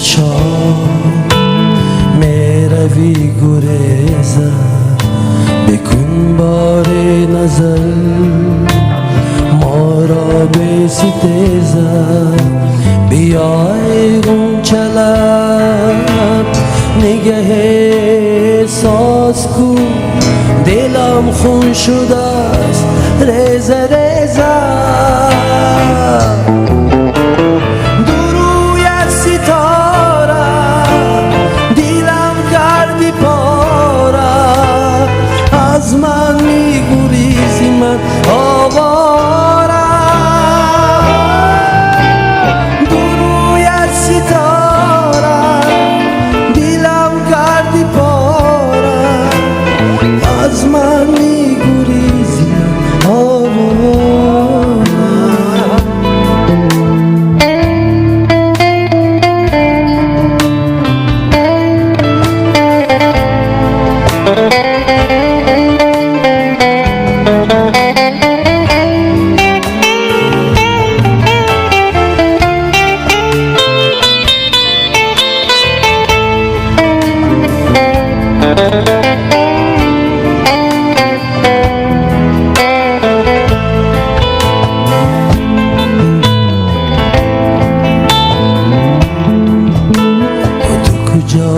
پریشان میروی گریزه بکن بار نظر ما را بستیزه بیای غنچلب نگه احساس کو دلم خون شده است ریزه ریزه دروی ستاره دلم کردی پاره از من میگریزی من آواره دروی ستاره دلم کردی پاره از من میگریزی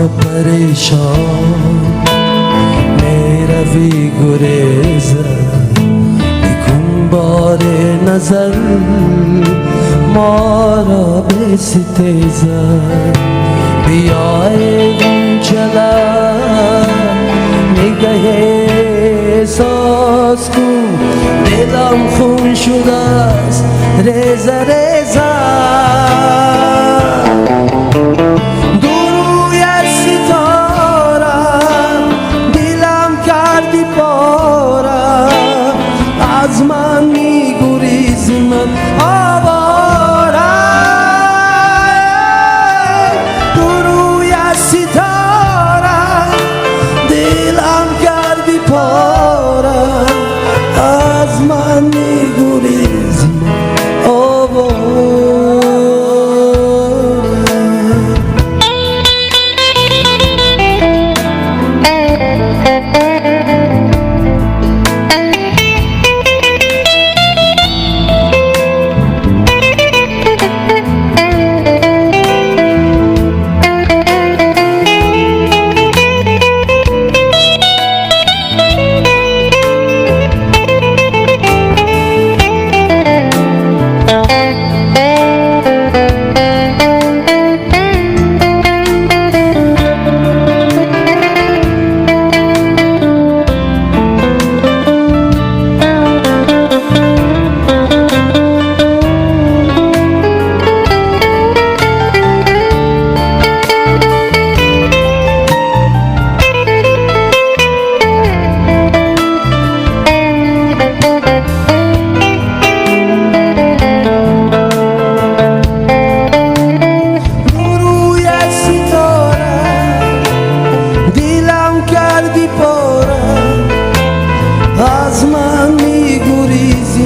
پریشان میروی گریزه بکن بار نظر ما را بستیزه بیای غنچلب نگه احساس کن دلم خون شده است ریزه ریزه از من میگریزی من آواره تو روی ستاره دلم کردی پاره از من میگریزی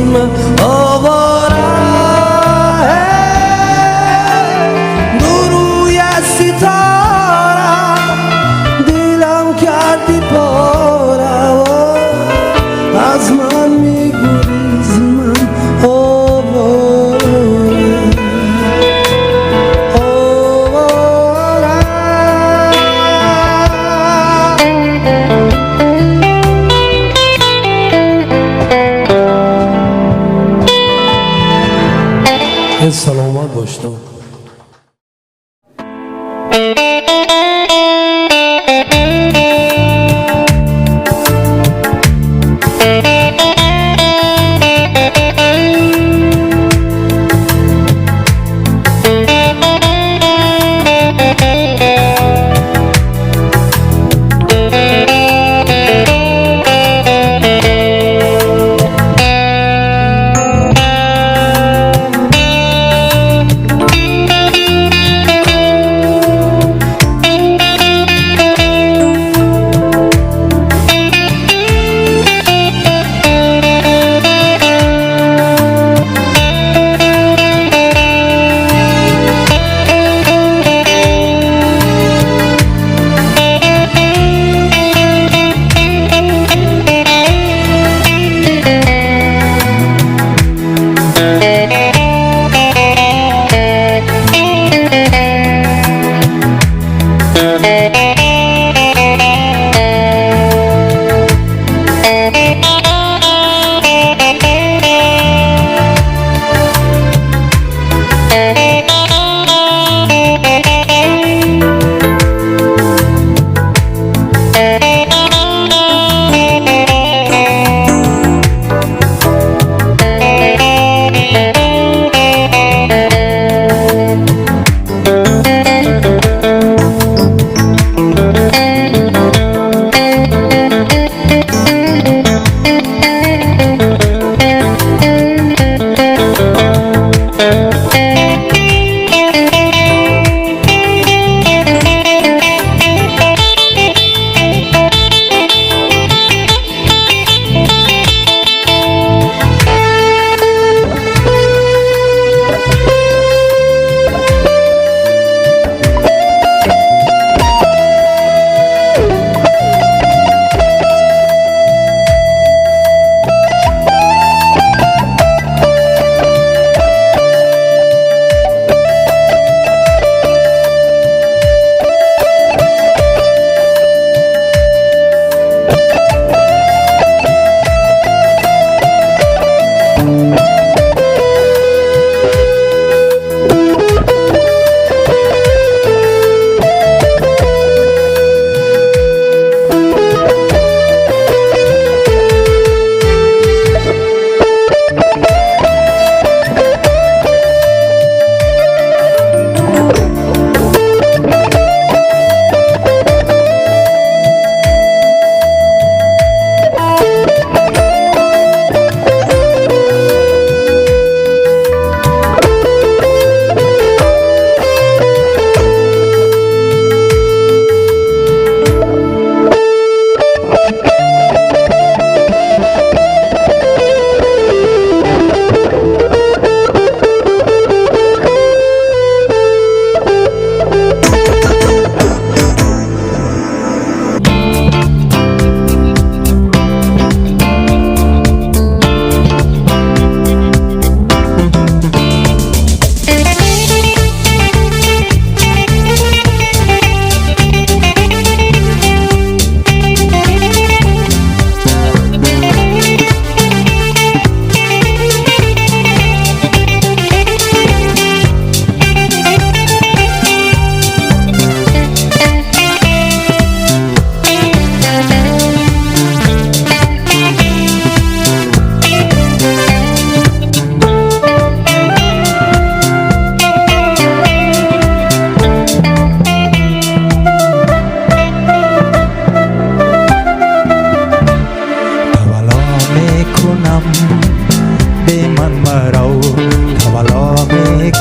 من آواره سلامت باشتم.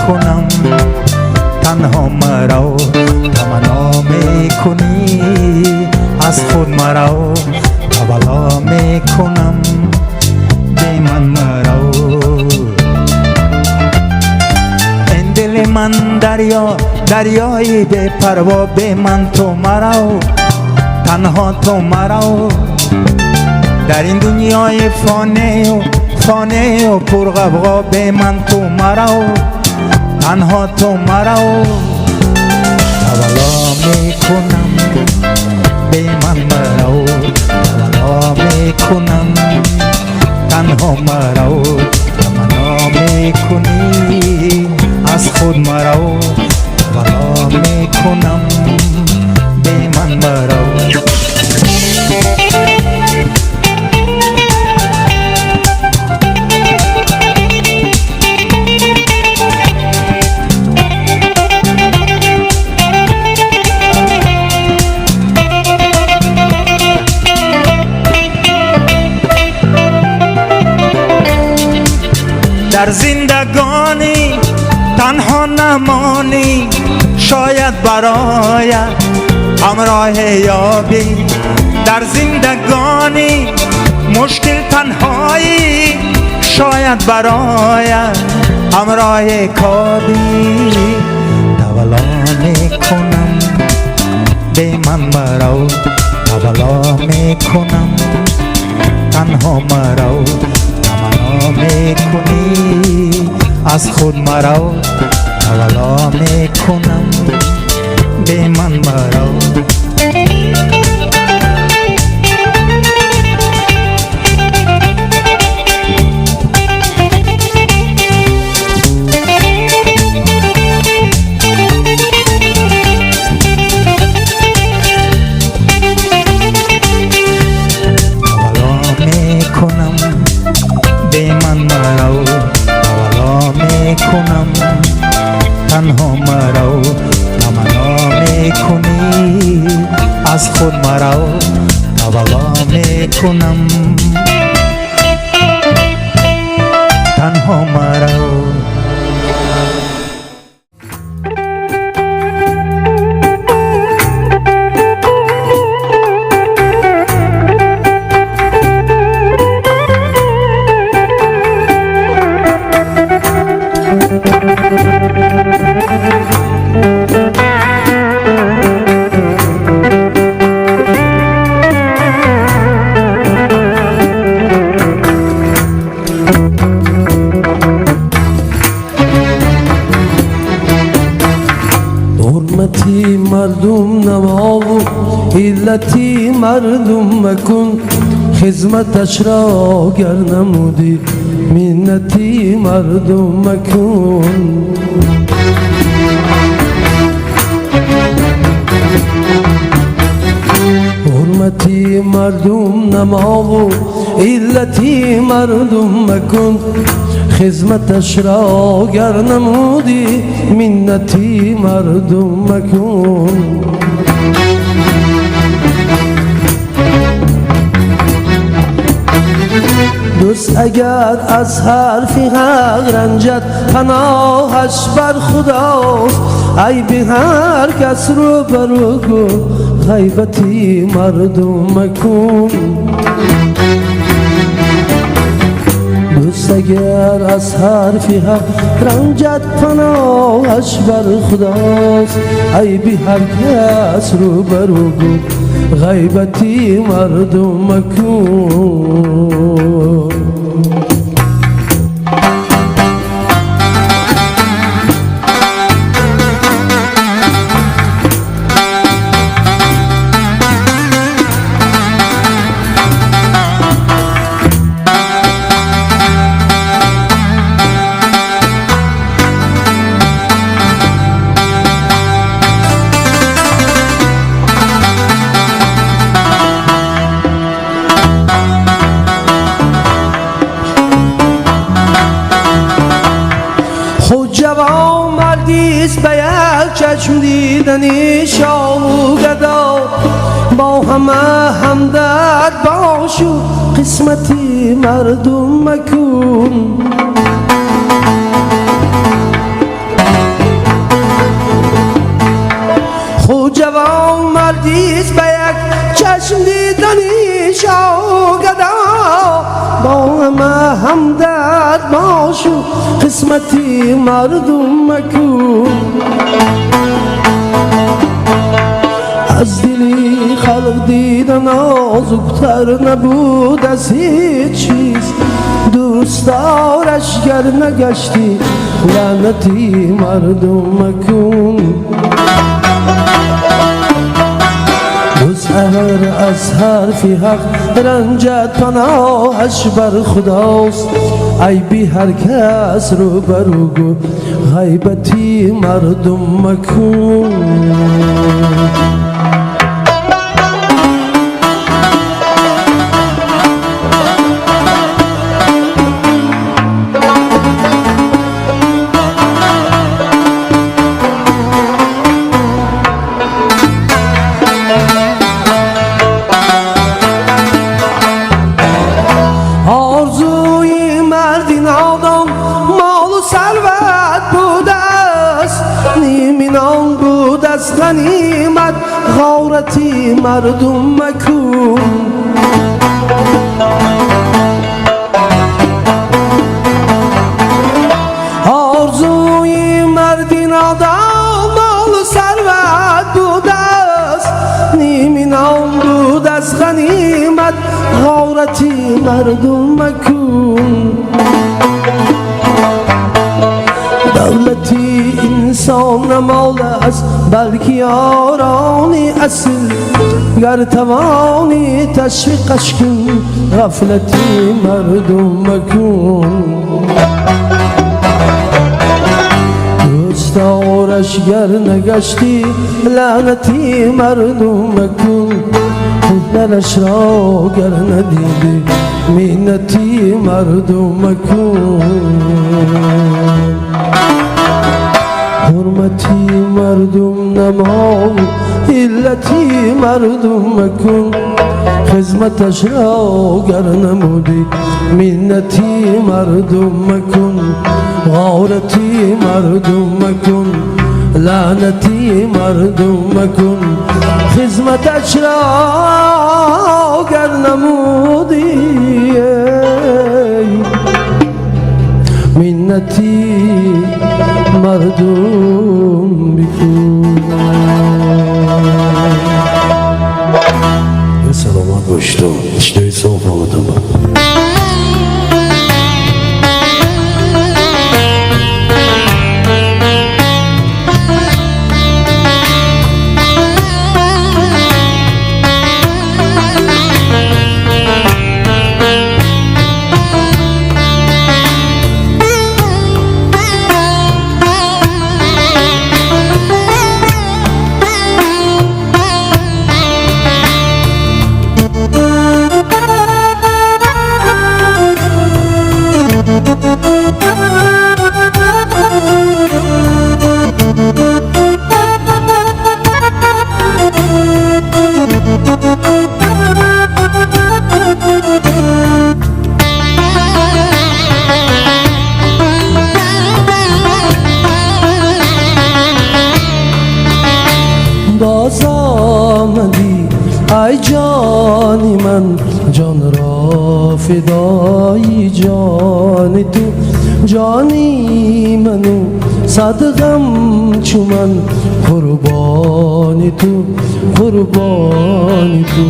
میکنم تنها مرا تمنا میکنی از خود مرا تولا میکنم بی من مرا این دل من دریایی بی پروا بی من تو مرا تنها تو مرا در این دنیای فانه و پرغوغا بی من تو مرا تنها تو مرا تولا میکنم بی من مرا تولا میکنم تنها مرا تمنا میکنی از خود مرا تولا میکنم بی من مرا در زندگانی تنها نمانی شاید برایت همراه یابی در زندگانی مشکل تنهایی شاید برایت همراه کابی تولا میکنم بی من مرا تولا میکنم تنها مرا تمنا میکنی از خود مرا تولا میکنم بی من مرا کنم تنها مرا تمنا میکنی از خود مرا تولا میکنم تنها مرا مردم نما و علتی مردم مکن خدمتش را گر نمودی منتی مردم مکن حرمتی مردم نما و علتی مردم مکن خدمتش را گر نمودی منتی مردم مکن دوست اگر از حرف حق رنجد پناهش بر خداست ای به هر کس رو برو گو غیبتی مردم مکن دوست اگر از حرف حق رنجد پناهش بر خداست ای به هر کس رو برو گو غیبتی مردم مکن جوان مردیست به یک چشم دیدنی شاه و گدا با همه همدرد باش و قسمتی مردم مکن قسمتی مردم مکن از دلی خلق دیدن آزوکتر نبود از هیچ چیز دوست دارش گر نگشتی لعنتی مردم مکن مزهر از حرفی حق رنجت پناهش بر خداست ای بی هر کس رو برو گو غیبتی مردم مکن غنیمت غارتی مردم مکن آرزوی مردی نادان مال و ثروت بود است نیمی نام بود از غنیمت غارتی مردم مکن دولتی انسان نمال است بلکه یارانی اصل گر توانی تشویقش کن غفلتی مردم مکن دوست دارش گر نگشتی لعنتی مردم مکن خودنش را گر ندیدی منتی مردم مکن حرمتی مردم نما علتی مردم مکن خدمتش را گر نمودی منتی مردم مکن غارتی مردم مکن لعنتی مردم مکن خدمتش را گر نمودی منتی مردم بکن به سلامت باشتم اشتای صاف آمدم باز آمدی ای جانی من جان را فدای جان تو جانی منو صدقم چو من قربانی تو قربانی تو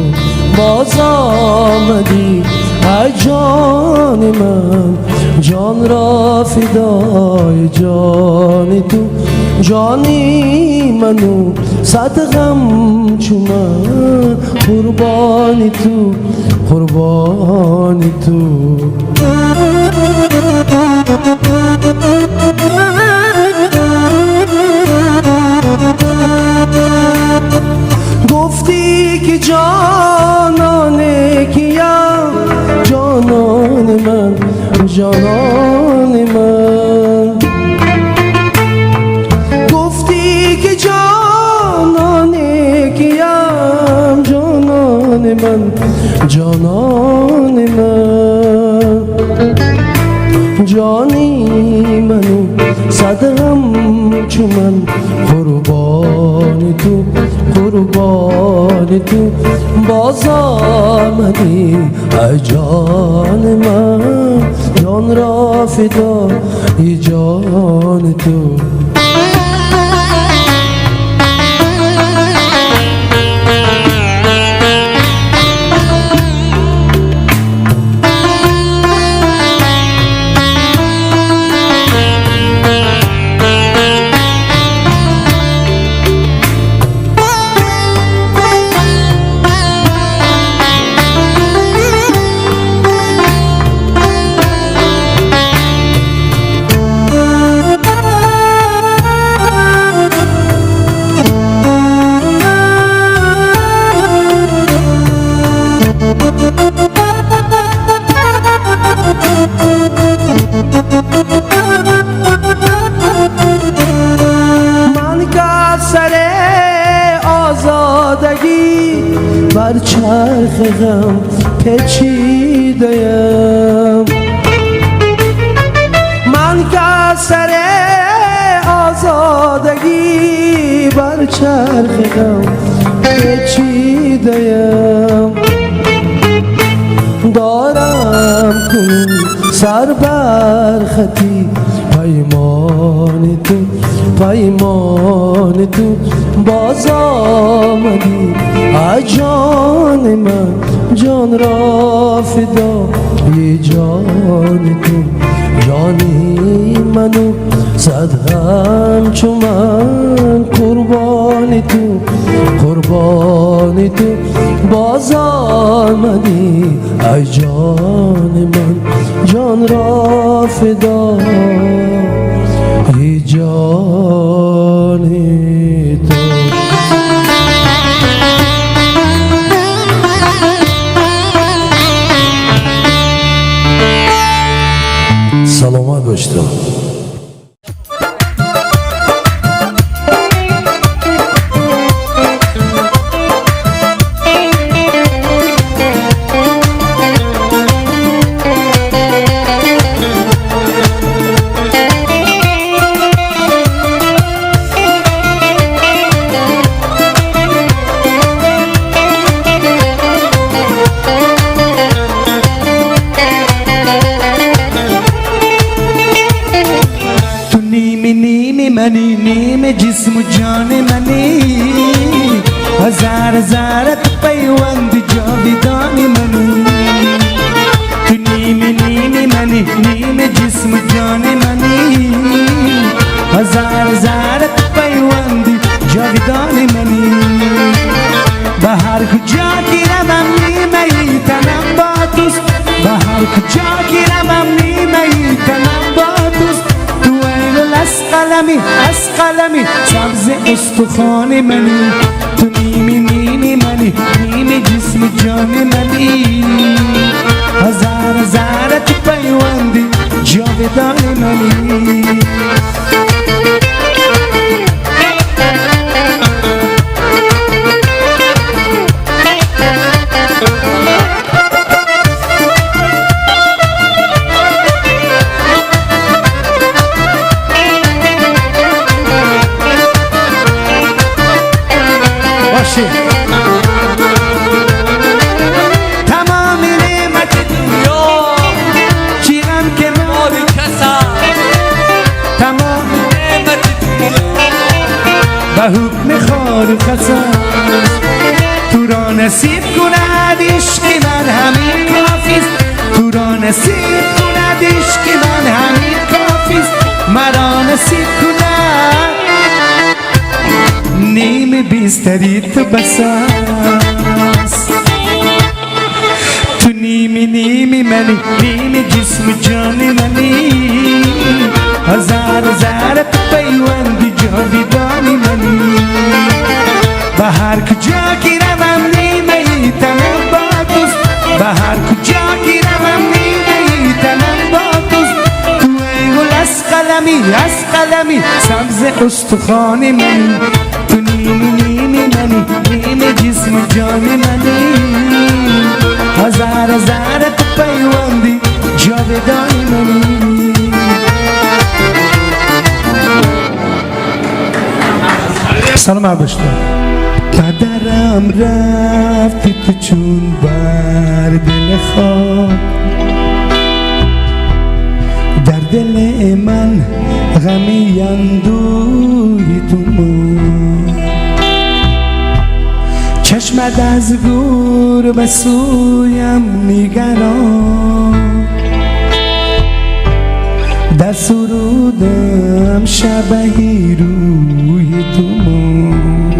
باز آمدی ای جان من جان را فدای جان تو جانی منو صدقم چو من قربانی تو قربانی تو گفتی که جانانه کیم جانان من جانان من گفتی که جانانه کیم جانان من جانان من جانی منو صدقم چو من قربانی تو قربانی پیمان تو باز آمدی ای جان من جان را فدای جان تو بر چرخ غم پیچیده‌ام من که سر آزادگی بر چرخ غم پیچیده‌ام دارم کنون سر بر خطی پیمان تو باز آمدی ای جان من جان را فدای جان تو جانی منو صد همچو من قربان تو باز آمدی ای جان من جان را فدای جان تو سلامت باشید. نیم جسم و جان منی هزار پیوند جاودان منی تو نیم منی نیم جسم و جان منی هزار پیوند جاودان منی به هر کجا گیرم نیمه تنم با دوست به هر کجا گیرم نیمه تنم با دوست از قلمی سبز استخوان منی تو نیمی منی نیم جسم جان منی هزار پیوندی جاودان منی تمام نعمت دنیا چیرم که مال کسا تمام نعمت دنیا به حکم خالق است تو را نصیب کند عشق من همین کافیست تو را نصیب کند عشق من همین کافیست مرا نصیب کند نیم بیستری تو بساس تو نیمی منی نیم جسم جان منی هزار پیوندی جاودانی منی به هر کجا گیرم نیمه تنم با دوست به هر کجا گیرم نیمه تنم با دوست تو ای گل از قلمی سبز استخوان منی تو نیمی منی نیم جسم جان منی هزار پیوندی جاودانی منی سلام عبشتون پدرم رفتی تو چون بر دل خاک در دل من غمی اندوهی تو مرد چشمت از گور به سویم نگران در سرودم شبهی روی تو مرد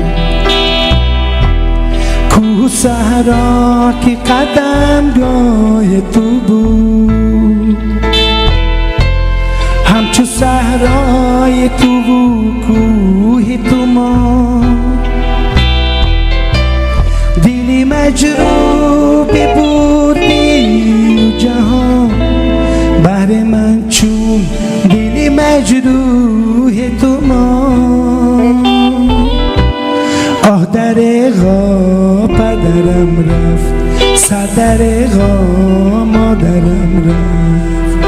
کوه صحرا که قدمگاه تو بود همچو صحرای تو و کوه تو ما دلی مجروح ببردی جهان بهر من چون دلی مجروح تو ما آه درغا پدرم رفت صدرغا مادرم رفت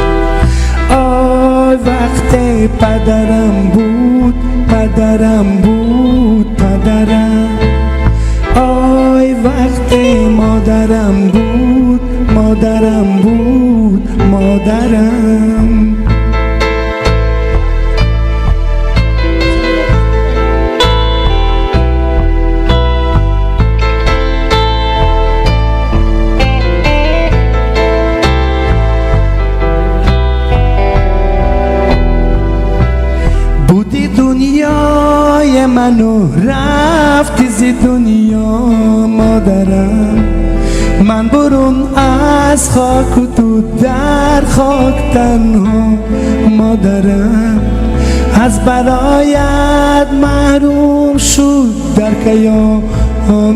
آی وقت پدرم بود پدرم آی وقت مادرم بود مادرم بودی دنیای منو رفتی زی دنیا مادرم من برون از خاک و تو در خاک تنها مادرم از برایت محروم شد در قیام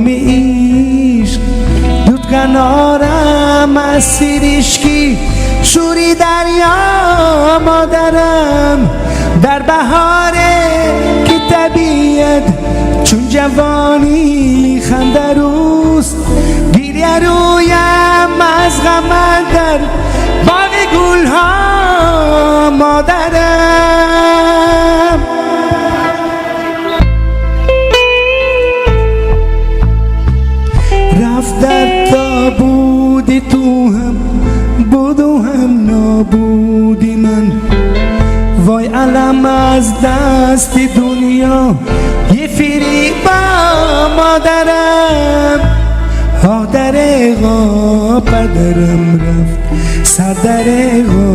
عشق دود کنارم اسیر عشقی شوری دریا مادرم در بهار که طبیعت چون جوانی خنده روست گریه رویم از غم در باغ گلها مادرم رفت در تابودی تو هم بود و هم نابودی من وای علم از دست دنیا یه فریبا مادرم آه درغا پدرم رفت صدرغا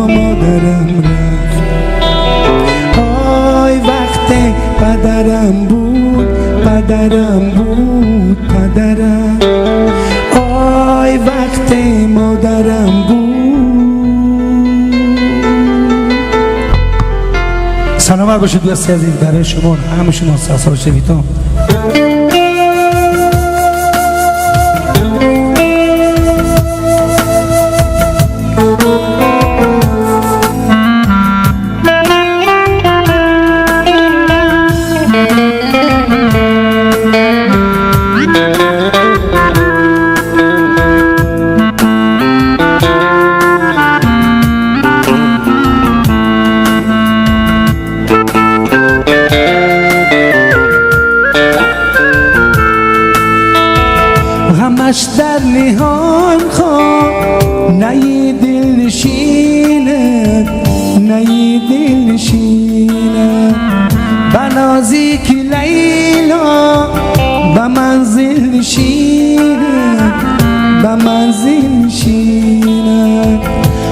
مادرم رفت آی وقت پدرم بود پدرم آی وقت مادرم بود سلام باشید دوستی عزیز برای شما همه شما سرسار شویتان همش در نهان خواه نهی دل نشیند بنازی که لیلا به منزل نشیند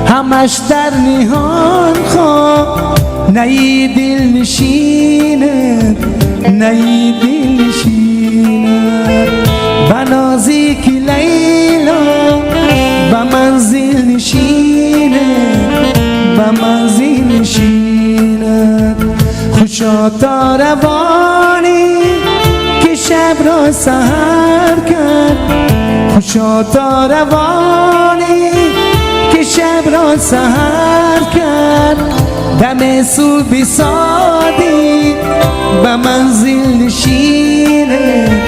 همش در نهان خواه نهی دل نشیند بنازی که لیلا به منزل نشیند خوشا تا روانی که شب را سحر کرد خوشا تا روانی که شب را سحر کرد دم صبح صادی به منزل نشیند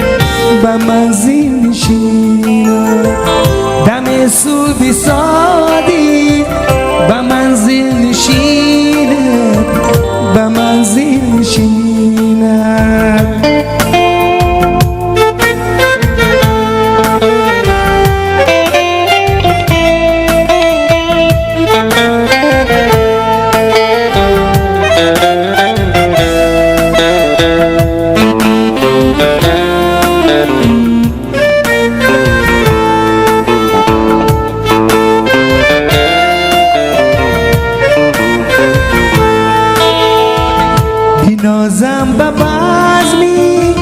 دم صبح صادی به منزل نشیند بینازم به بزمی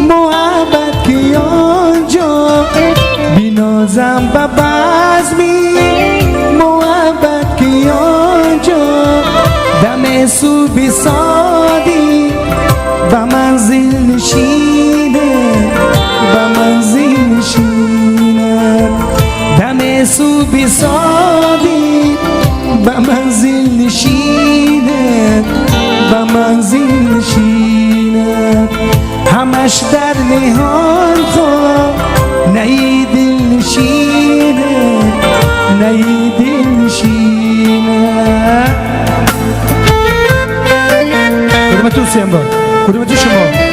محبت که آنجا بینازم به بزمی محبت که آنجا دم صبح سادی به منزل نشینه به منزل نشینه دم صبح سادی به منزل نشینه به منزل نشینه همش در نهان خواه نی دل نشینه نی دل نشینه کدومتون سیم با کدومتون شما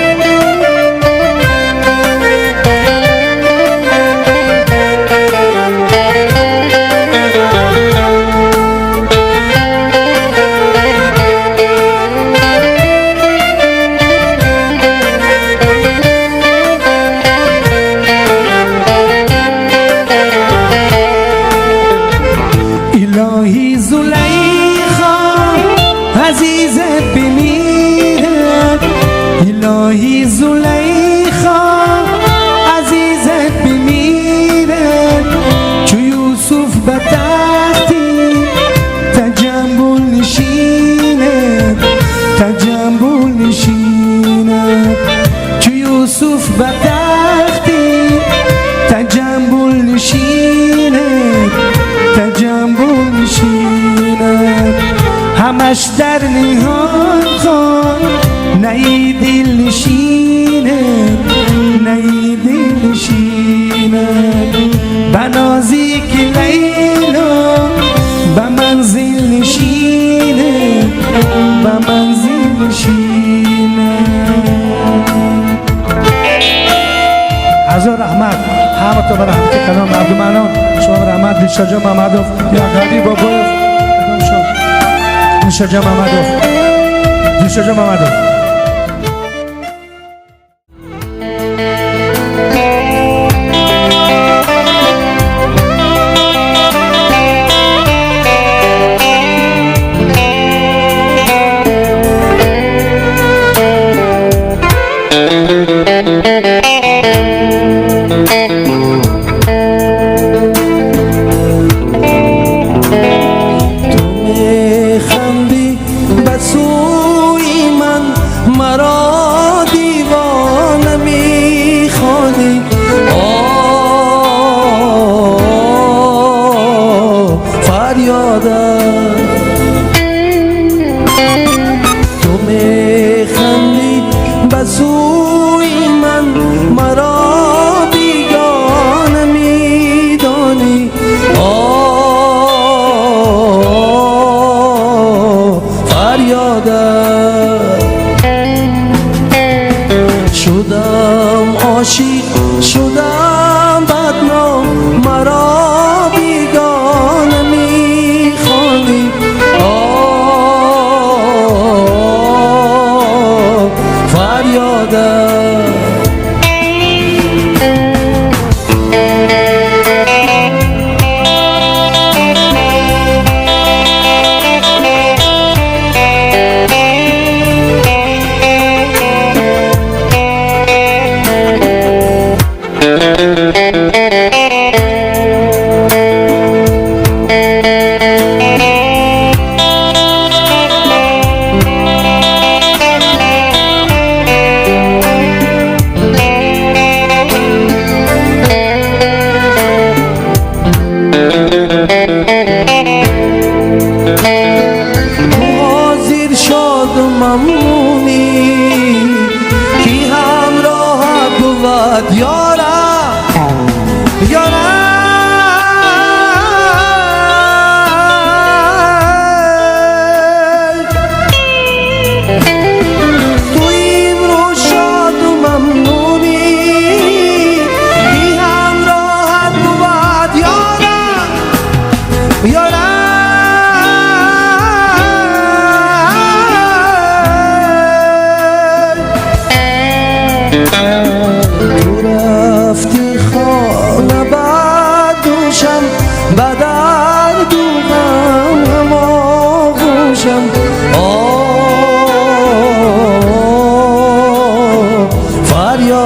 الهی زلیخا عزیزت بمیرد چو یوسف به تختی تجمل نشیند تجمل نشیند چو یوسف به تختی تجمل نشیند تجمل نشیند همش در نهان خوان نی دل نشینه نی دل نشینه بنازیک لیلا به منزل نشینه به منزل نشینه هزار رحمت همه تو به رحمت کلام مردمانان شما رحمت دلشاد جان مامادوف یا حبیب بابویف ادام شد دلشاد جان مامادوف دلشاد جان مامادوف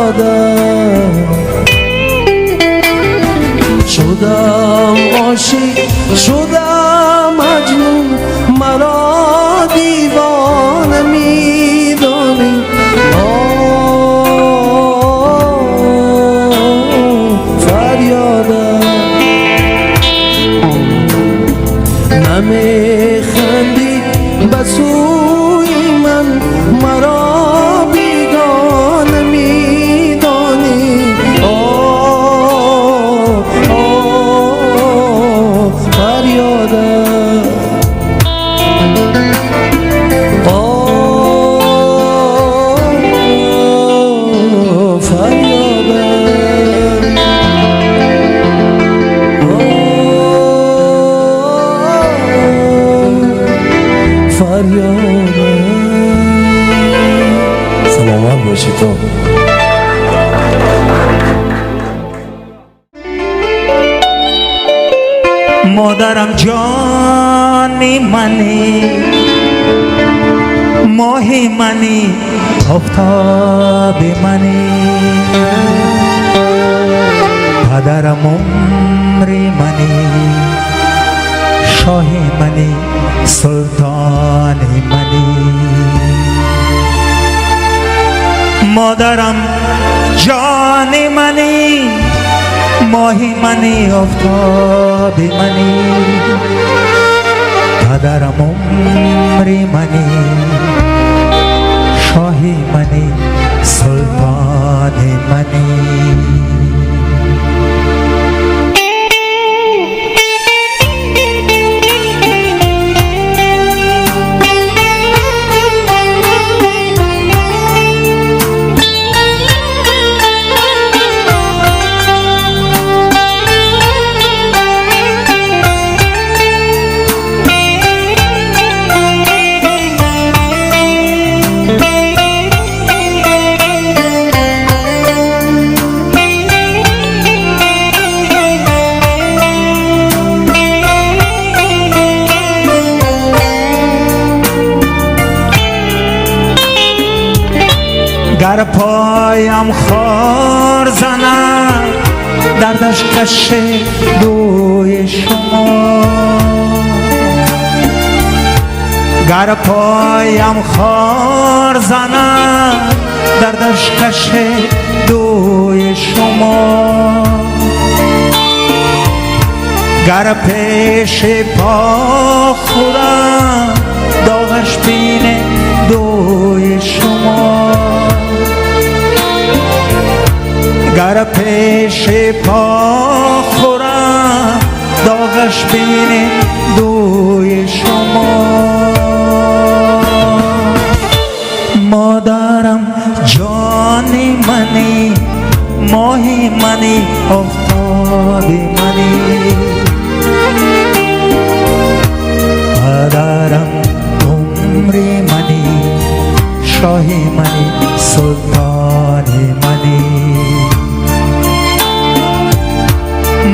فریادم شدم عاشق شدم مجنون مرا دیوانه میدانی فریادم نمیخندی به سوی من مرا بیگانه میدانی فریادم سلامت باشی تو مادرم جانی منی ماهی منی آفتاب منی پدرم عمری منی شاهی منی سلطان منی مادرم جان منی ماهی منی آفتاب منی پدرم عمری منی شاهی منی سلطان منی گر پایم خار زند دردش کشه دوی شما گر پایم خار زند دردش کشه دوی شما گر پیش پا خورم داغش بینه دوی شما گر پیش پا خورم داغش بینه دوی شما مادرم جانی منی ماهی منی آفتاب منی پدرم عمری منی شاهی منی سلطان منی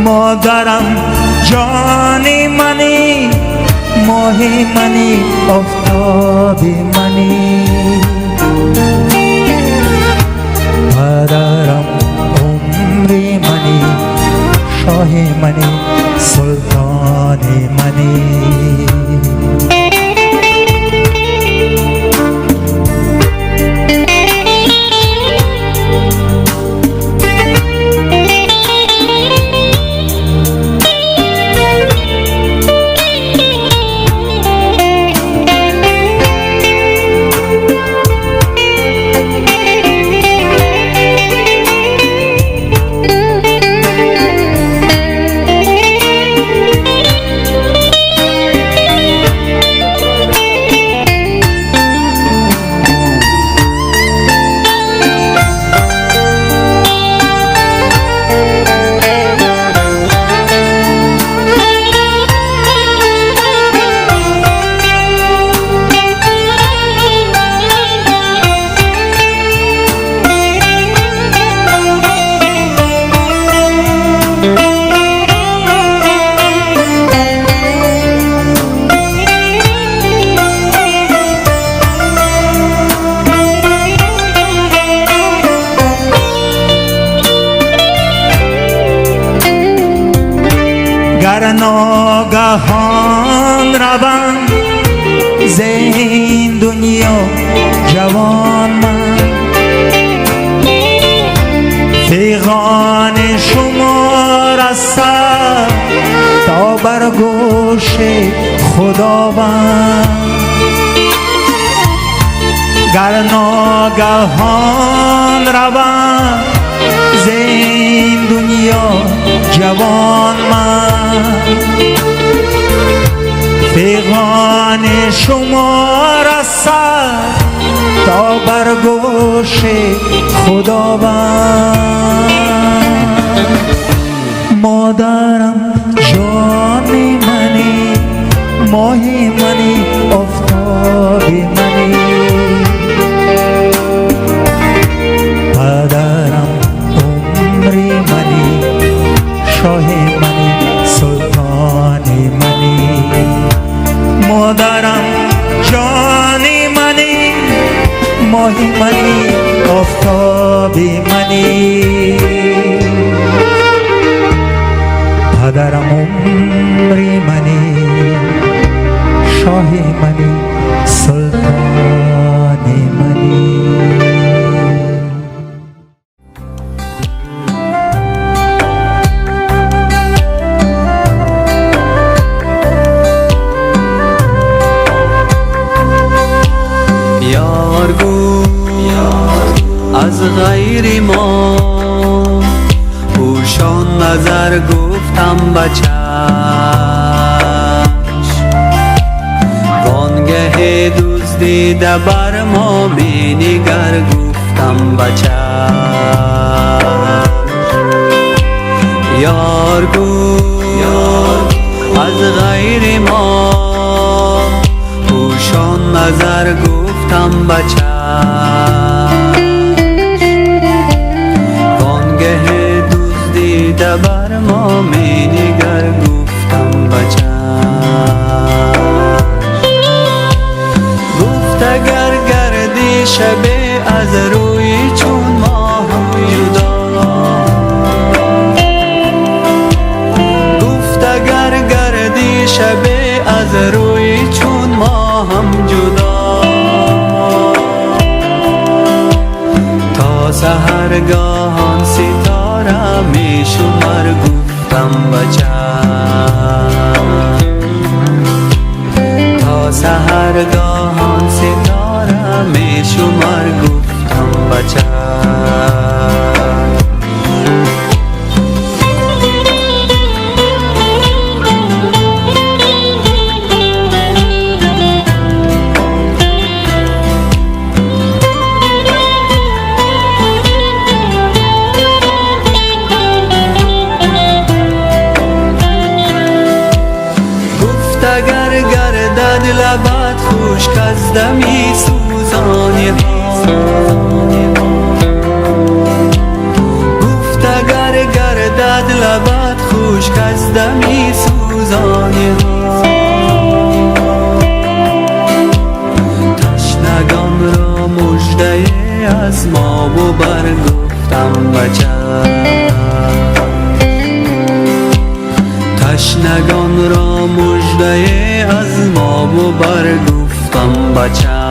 مادرم جانی منی ماهی منی آفتاب منی پدرم عمری منی شاهی منی سلطان منی ناگهان روم زین دنیا جوان من پیغان شما رسد تا بر گوش خداوند گر ناگهان روم زین دنیا جوان من پیغان شما رسد تا بر گوش خداوند مادرم جان منی ماه منی آفتاب منی پدرم عمری منی شاه منی سلطان منی مادرم جان منی ماه منی آفتاب منی پدرم عمری منی شاه منی سلطان منی یار گو از غیر ما پوشان نظر گفتم بچش وانگه دزدیده بر ما می نگر گفتم بچش یار گو از غیر ما پوشان نظر گفتم بچش وانگه دزدیده بر ما می نگر گفتم بچش گفت اگر گردی شبه از روی چون ما هم جدا گفت اگر گردی شبه از روی چون ما هم جدا تا سحرگاهان ستاره می شمر گفتم بچه تا سحرگاهان ستاره می شمر گفتم بچه لبت خشک از دمی سوزانی ها گفت اگر گردد لبت خشک از دمی سوزانی ها تشنگان را مژده از ما ببر گفتم بچه تشنگان را مژده از ما ببر گفتم بچش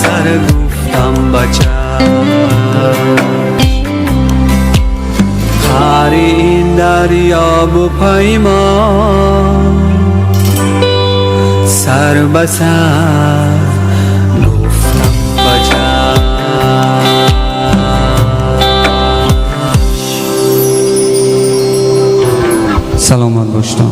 سر گفتم بچه هر این دریا بپیمان سر به سر گفتم بچه سلامت باشتم